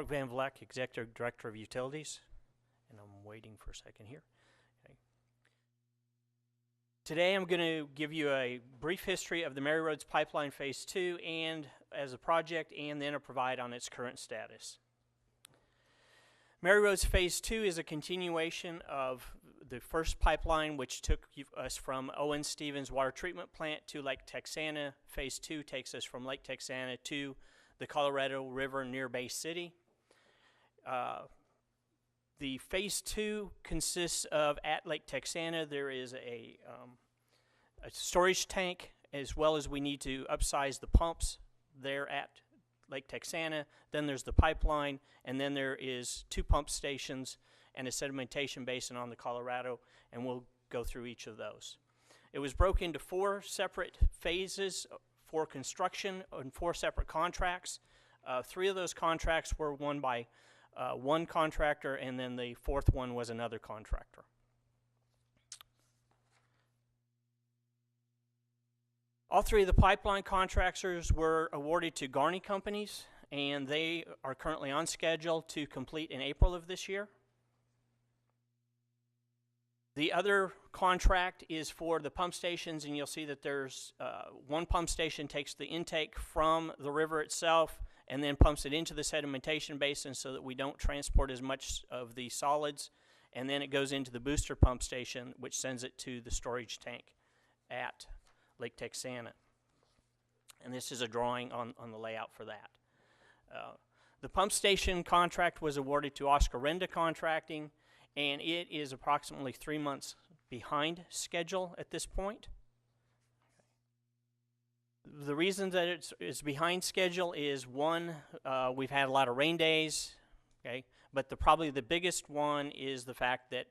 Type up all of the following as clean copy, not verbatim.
Mark Van Vleck, Executive Director of Utilities, and I'm waiting for a second here. Okay. Today I'm going to give you a brief history of the Mary Rhodes Pipeline Phase 2 and as a project, and then a provide on its current status. Mary Rhodes Phase 2 is a continuation of the first pipeline, which took us from Owen Stevens Water Treatment Plant to Lake Texana. Phase 2 takes us from Lake Texana to the Colorado River near Bay City. The Phase 2 consists of, at Lake Texana, there is a storage tank, as well as we need to upsize the pumps there at Lake Texana. Then there's the pipeline, and then there is 2 pump stations and a sedimentation basin on the Colorado, and we'll go through each of those. It was broken into 4 separate phases for construction and 4 separate contracts. 3 of those contracts were won by one contractor, and then the 4th one was another contractor. All 3 of the pipeline contractors were awarded to Garney Companies, and they are currently on schedule to complete in April of this year. The other contract is for the pump stations, and you'll see that there's one pump station takes the intake from the river itself and then pumps it into the sedimentation basin so that we don't transport as much of the solids, and then it goes into the booster pump station, which sends it to the storage tank at Lake Texana. And this is a drawing on the layout for that. The pump station contract was awarded to Oscar Renda Contracting, and it is approximately 3 months behind schedule at this point. The reason that it's behind schedule is, one, we've had a lot of rain days, okay, but probably the biggest one is the fact that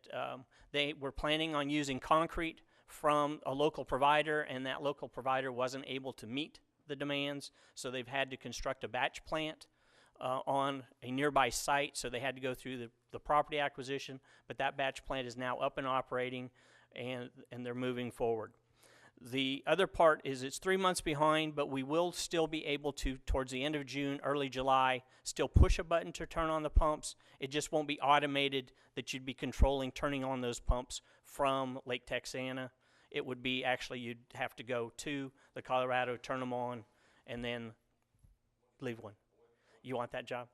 they were planning on using concrete from a local provider, and that local provider wasn't able to meet the demands, so they've had to construct a batch plant on a nearby site, so they had to go through the property acquisition, but that batch plant is now up and operating, and they're moving forward. The other part is it's 3 months behind, but we will still be able to, towards the end of June, early July, still push a button to turn on the pumps. It just won't be automated that you'd be controlling turning on those pumps from Lake Texana. It would be actually you'd have to go to the Colorado, turn them on, and then leave one. You want that job?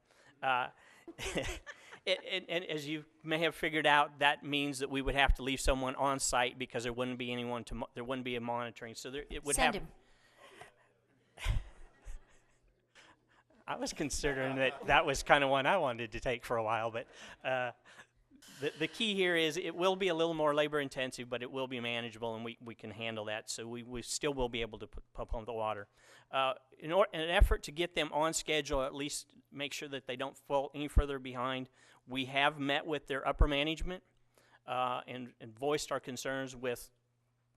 And as you may have figured out, that means that we would have to leave someone on site because there wouldn't be anyone there wouldn't be a monitoring. So it would Send him. I was considering that was kind of one I wanted to take for a while, but the key here is it will be a little more labor intensive, but it will be manageable, and we can handle that. So we still will be able to pump the water. In an effort to get them on schedule, at least make sure that they don't fall any further behind, we have met with their upper management and voiced our concerns with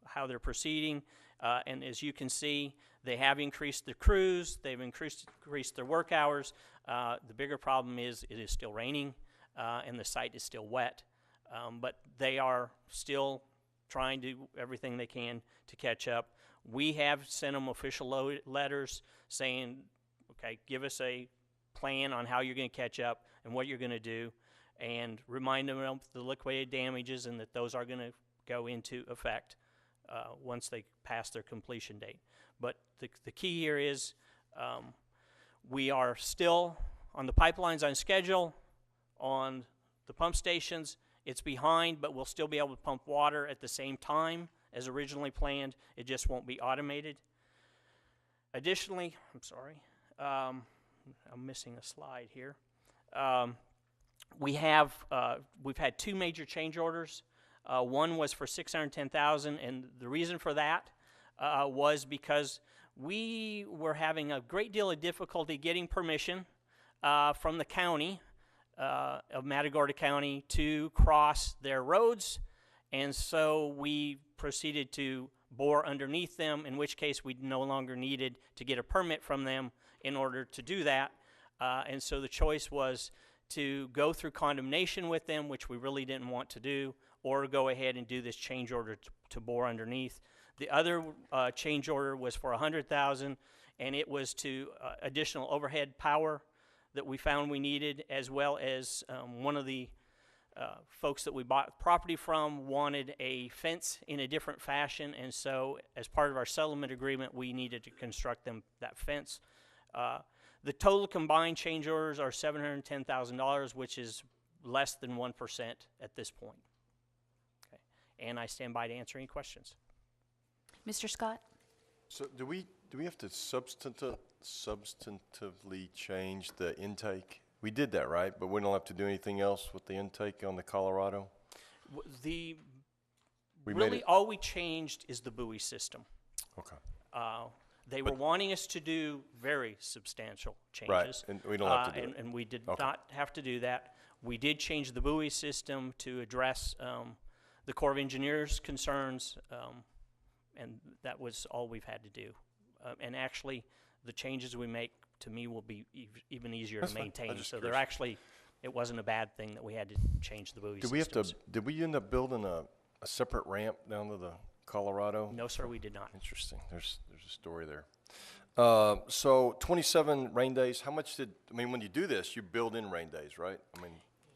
how they're proceeding. And as you can see, they have increased their crews, they've increased their work hours. The bigger problem is it is still raining and the site is still wet. But they are still trying to do everything they can to catch up. We have sent them official letters saying, okay, give us a plan on how you're going to catch up and what you're going to do, and remind them of the liquidated damages and that those are going to go into effect once they pass their completion date. But the key here is we are still on the pipelines on schedule. On the pump stations, it's behind, but we'll still be able to pump water at the same time as originally planned. It just won't be automated. Additionally, I'm sorry, I'm missing a slide here. We've had 2 major change orders. One was for $610,000, and the reason for that was because we were having a great deal of difficulty getting permission from the county of Matagorda County to cross their roads, and so we proceeded to bore underneath them, in which case we no longer needed to get a permit from them in order to do that. And so the choice was to go through condemnation with them, which we really didn't want to do, or go ahead and do this change order to bore underneath. The other change order was for $100,000, and it was to additional overhead power that we found we needed, as well as one of the folks that we bought property from wanted a fence in a different fashion, and so as part of our settlement agreement, we needed to construct them that fence. The total combined change orders are $710,000, which is less than 1% at this point. Okay. And I stand by to answer any questions. Mr. Scott? So do we have to substantively change the intake? We did that, right? But we don't have to do anything else with the intake on the Colorado? All we changed is the buoy system. Okay. They were wanting us to do very substantial changes. Right, and we don't have to do it. And we did not have to do that. We did change the buoy system to address the Corps of Engineers' concerns, and that was all we've had to do. And actually, the changes we make, to me, will be even easier to maintain. So they're actually, it wasn't a bad thing that we had to change the buoy system. Did we end up building a separate ramp down to the Colorado? No, sir, we did not. Interesting. There's a story there. So 27 rain days. How much when you do this, you build in rain days, right?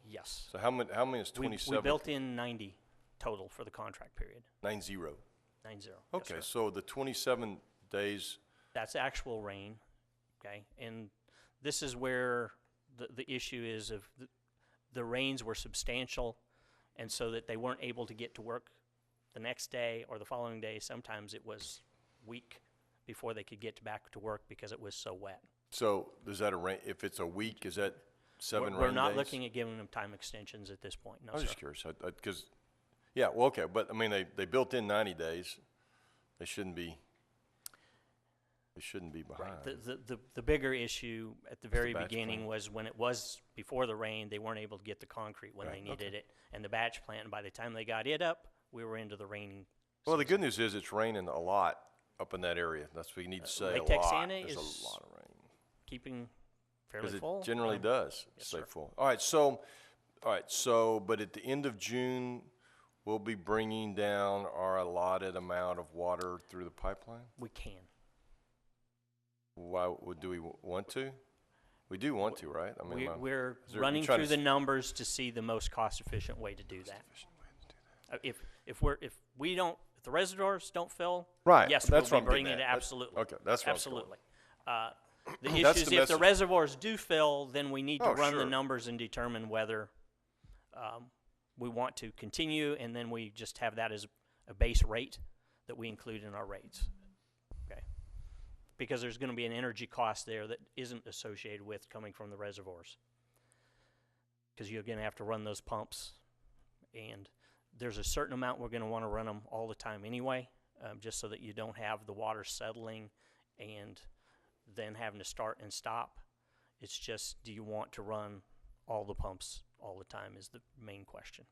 Yes. So how many is 27? We built in 90 total for the contract period. 90. 90. Okay, yes, so the 27 days. That's actual rain, okay? And this is where the issue is of the rains were substantial, and so that they weren't able to get to work the next day or the following day. Sometimes it was a week before they could get back to work because it was so wet. So is that if it's a week, is that 7 rain days? We're not looking at giving them time extensions at this point, no, I was sir. just curious, because, yeah, well, okay, but they built in 90 days. They shouldn't be behind. Right. The bigger issue at the very beginning was when it was before the rain, they weren't able to get the concrete when they needed it, and the batch plant, and by the time they got it up, we were into the raining Well, the good news is it's raining a lot up in that area. That's what you need to say, Lake a lot. Texana There's is a lot of rain. keeping fairly Because full. it generally does yes, stay sir. full. All right, so, but at the end of June, we'll be bringing down our allotted amount of water through the pipeline? We can. Why do we want to? We do want to, right? We're running through the numbers to see the most cost-efficient way to do that. If the reservoirs don't fill, right? yes, that's we'll be bringing it. Absolutely. Okay, that's what absolutely. The issue is if the reservoirs do fill, then we need to run the numbers and determine whether we want to continue, and then we just have that as a base rate that we include in our rates. Okay, because there's going to be an energy cost there that isn't associated with coming from the reservoirs, because you're going to have to run those pumps, and there's a certain amount we're going to want to run them all the time anyway, just so that you don't have the water settling and then having to start and stop. It's just, do you want to run all the pumps all the time is the main question.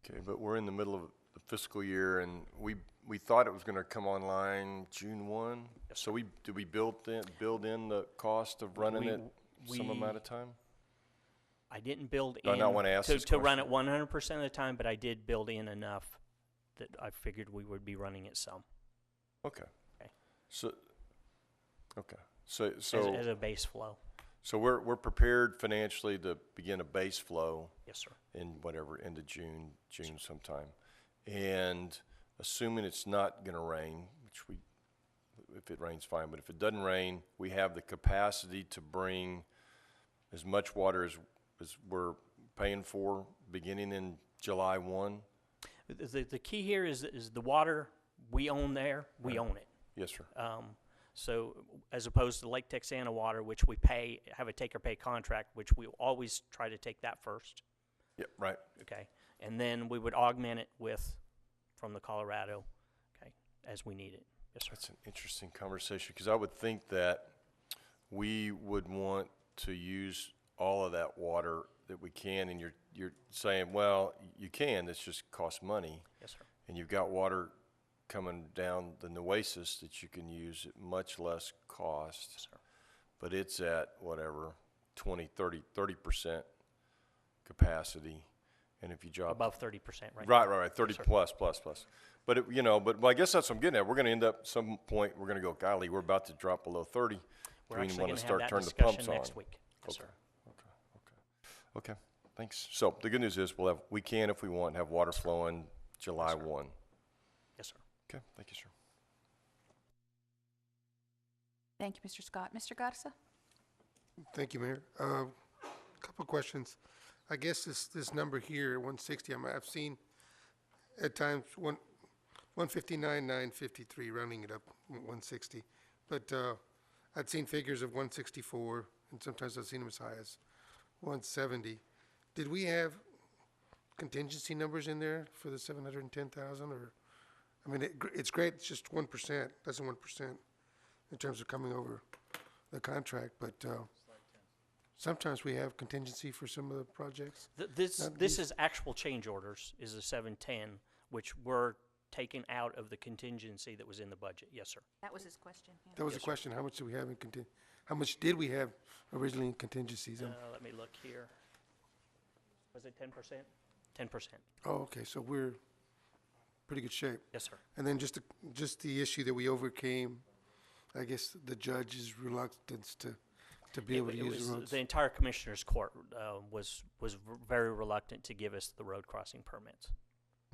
Okay, but we're in the middle of the fiscal year, and we thought it was going to come online June 1. Yes, so did we build in the cost of running it some amount of time? I didn't build in to run it 100% of the time, but I did build in enough that I figured we would be running it some. Okay. Okay. So as a base flow. So we're prepared financially to begin a base flow. Yes, sir. In into June sometime, and assuming it's not going to rain, which if it rains, fine. But if it doesn't rain, we have the capacity to bring as much water as we're paying for beginning in July 1. The key here is the water we own there. We own it. Yes, sir. So as opposed to Lake Texana water, which we have a take-or-pay contract, which we always try to take that first. Yep, right. Okay, and then we would augment it from the Colorado, okay, as we need it. Yes, sir. That's an interesting conversation, because I would think that we would want to use all of that water that we can, and you're saying, well, you can, it's just costs money. Yes, sir. And you've got water coming down the Nueces that you can use at much less cost. Yes, sir. But it's at whatever 30% capacity, and if you drop above 30%, right? Right, 30 plus. But but I guess that's what I'm getting at. We're going to end up some point. We're going to go, golly, we're about to drop below 30. We're actually want going to to have start that turning the discussion pumps on next week. Yes, sir. Okay, thanks. So the good news is we can, if we want, have water flowing July 1. Yes, sir. Okay, thank you, sir. Thank you, Mr. Scott. Mr. Garza? Thank you, Mayor. Couple of questions. I guess this number here, 160, I've seen at times 159, 953, rounding it up, 160. But I'd seen figures of 164, and sometimes I've seen them as high as 170. Did we have contingency numbers in there for the 710,000? Or, I mean, it's great. It's just 1%, less than 1% in terms of coming over the contract, but sometimes we have contingency for some of the projects. This is actual change orders, is the 710, which were taken out of the contingency that was in the budget. Yes, sir. That was his question. Yeah. That was the question. How much do we have in how much did we have originally in contingencies? Let me look here. Was it 10%? 10%. Oh, okay. So we're pretty good shape. Yes, sir. And then just the issue that we overcame, I guess the judge's reluctance to be able to use the roads. The entire commissioner's court was very reluctant to give us the road crossing permits.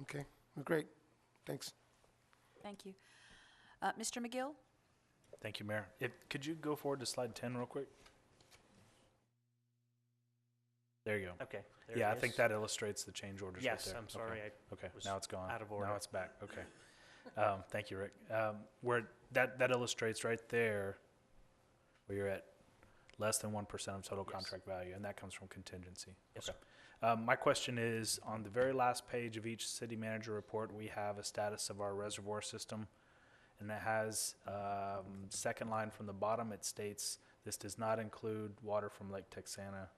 Okay. Well, great. Thanks. Thank you. Mr. McGill? Thank you, Mayor. Could you go forward to slide 10 real quick? There you go. Okay. Yeah, I think that illustrates the change orders right there. Yes, I'm sorry. Okay, okay. was Now it's gone. out of order. Now it's back. Okay. Thank you, Rick. Where that illustrates right there where you're at less than 1% of total Yes. contract value, and that comes from contingency. Yes, Okay. My question is, on the very last page of each city manager report, we have a status of our reservoir system, and it has second line from the bottom. It states, this does not include water from Lake Texana.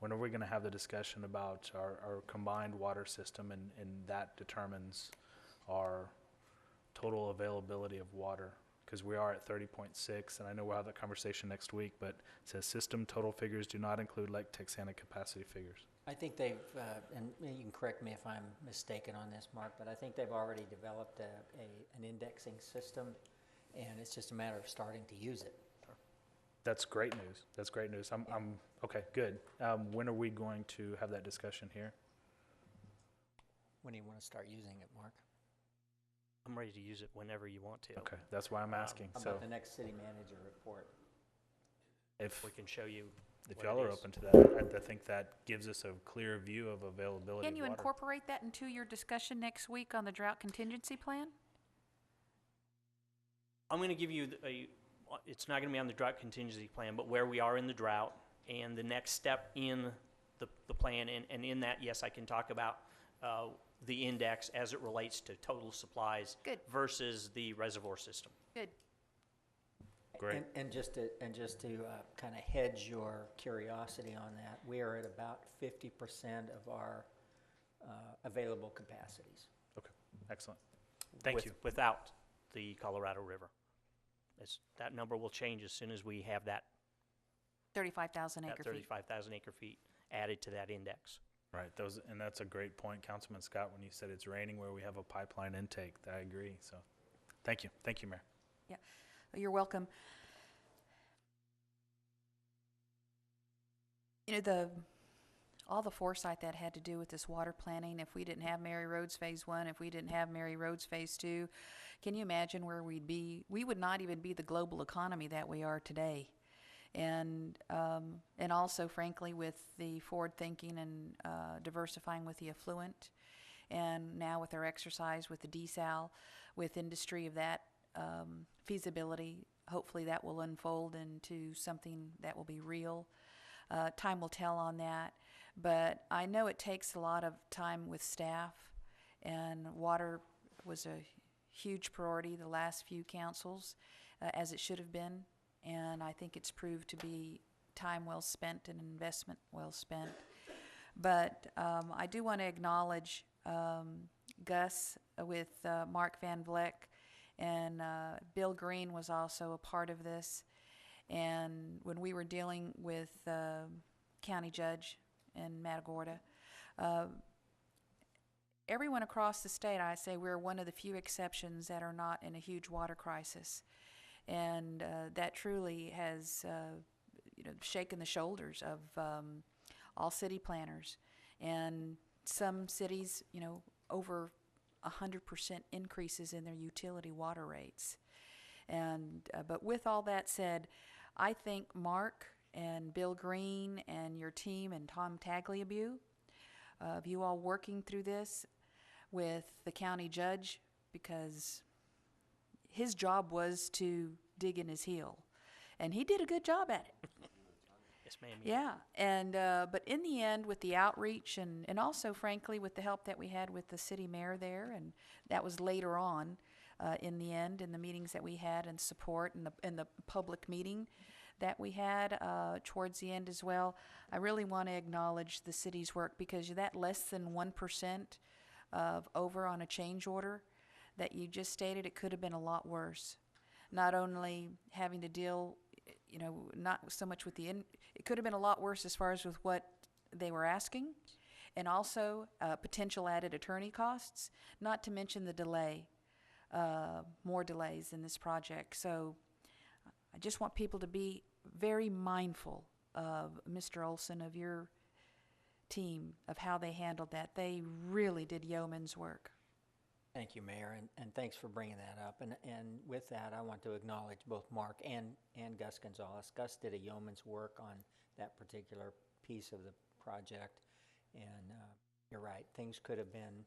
When are we going to have the discussion about our combined water system, and that determines our total availability of water? Because we are at 30.6, and I know we'll have that conversation next week, but it says system total figures do not include Lake Texana capacity figures. I think they've, and you can correct me if I'm mistaken on this, Mark, but I think they've already developed an indexing system, and it's just a matter of starting to use it. That's great news. That's great news. I'm okay, good. When are we going to have that discussion here? When do you want to start using it, Mark? I'm ready to use it whenever you want to. Okay, that's why I'm asking. How So about the next city manager report? if We can show you if what y'all it are is. open to that, I think that gives us a clear view of availability Can of you water. incorporate that into your discussion next week on the drought contingency plan? I'm going to give you it's not going to be on the drought contingency plan, but where we are in the drought and the next step in the plan. And in that, yes, I can talk about the index as it relates to total supplies Good. versus the reservoir system. Good. Great. And just to kind of hedge your curiosity on that, we are at about 50% of our available capacities. Okay, excellent. Thank you. Without the Colorado River. That number will change as soon as we have that 35,000 acre feet. 35,000 acre feet added to that index. Right, and that's a great point, Councilman Scott, when you said it's raining where we have a pipeline intake. I agree. So, thank you, Mayor. Yeah, you're welcome. You know, all the foresight that had to do with this water planning, if we didn't have Mary Rhodes Phase 1, if we didn't have Mary Rhodes Phase 2, can you imagine where we'd be? We would not even be the global economy that we are today. And also, frankly, with the forward thinking and diversifying with the affluent, and now with our exercise with the desal, with industry of that feasibility, hopefully that will unfold into something that will be real. Time will tell on that, but I know it takes a lot of time with staff, and water was a huge priority the last few councils, as it should have been. And I think it's proved to be time well spent and investment well spent. But I do want to acknowledge Gus with Mark Van Vleck, and Bill Green was also a part of this. And when we were dealing with county judge in Matagorda, everyone across the state, I say we're one of the few exceptions that are not in a huge water crisis. And that truly has shaken the shoulders of all city planners. And some cities, you know, over 100% increases in their utility water rates. And but with all that said, I think Mark and Bill Green and your team and Tom Tagliabue, of you all working through this with the county judge, because his job was to dig in his heel, and he did a good job at it. Yes, ma'am. Yeah, and but in the end, with the outreach and also, frankly, with the help that we had with the city mayor there, and that was later on, in the end, in the meetings that we had and support and the public meeting that we had towards the end as well. I really want to acknowledge the city's work, because that less than 1% of over on a change order that you just stated, it could have been a lot worse. Not only having to deal, you know, not so much with it could have been a lot worse as far as with what they were asking, and also potential added attorney costs, not to mention the delay, more delays in this project. So I just want people to be very mindful of Mr. Olson, of your team, of how they handled that. They really did yeoman's work. Thank you, Mayor, and thanks for bringing that up. And with that, I want to acknowledge both Mark and Gus Gonzalez. Gus did a yeoman's work on that particular piece of the project, and you're right, things could have been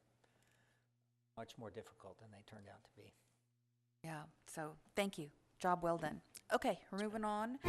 much more difficult than they turned out to be. Yeah, so thank you. Job well done. Okay, we're moving on.